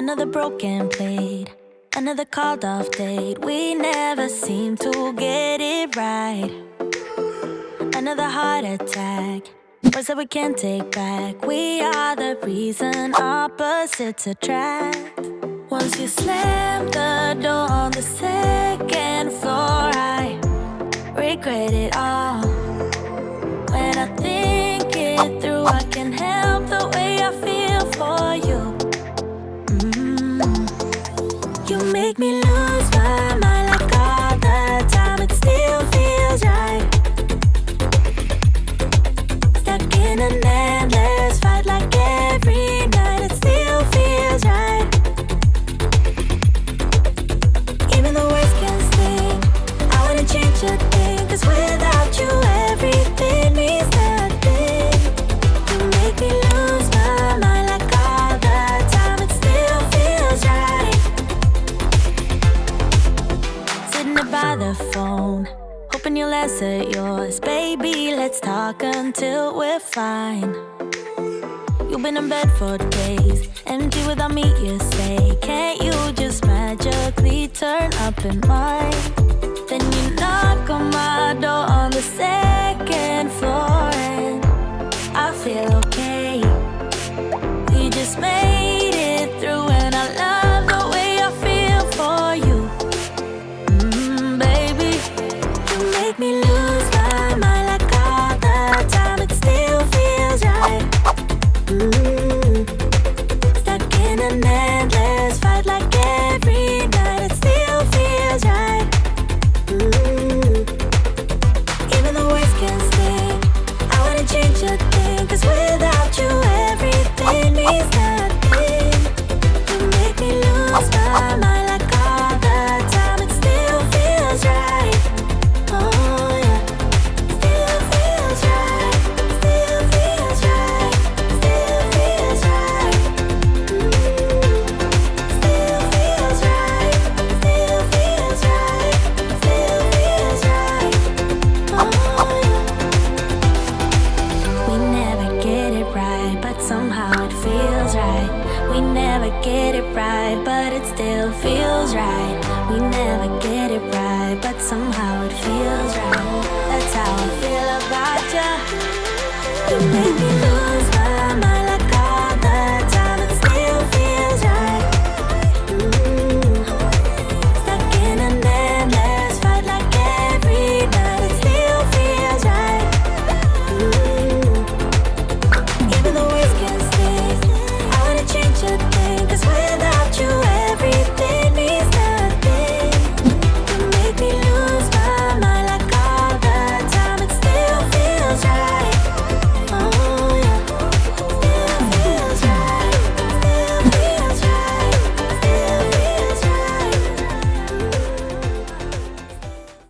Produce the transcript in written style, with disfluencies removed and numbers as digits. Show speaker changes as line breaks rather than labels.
Another broken plate, another called off date. We never seem to get it right. Another heart attack, words that we can't take back. We are the reason opposites attract. Once you slam the door on the second floor, I regret it all. When I think it through, I can't help the way I feel for you. You make me lose my mind like all the time. It still feels right. Stuck in an endless fight like every night. It still feels right. Even the words can sting. I wouldn't change a thing, 'cause without you everything means nothing. You make me lose my mind like all the time. It still feels right. Sitting there by the phone, hoping you'll answer yours. Baby, let's talk until we're fine. You've been in bed for days, empty without me, you say. Can't you just magically turn up in mine? Then you knock on my door on the second floor, and I feel okay. We just made it through, and I love the way I feel for you. Baby, you make me lose my mind like all the time. It still feels right. Stuck in an endless fight like every night. It still feels right. Even the words can sting. I wouldn't change a thing, 'cause without you everything means nothing. You make me lose my mind like all the time. It still feels right. Oh yeah. Still feels right. Still feels right. Still feels right. Still feels right. Still feels right. Still feels right. Oh yeah. We never get it right, but somehow it feels right. We never get it right, but it still feels right. We never get it right, but somehow it feels right. That's how I feel about you. You make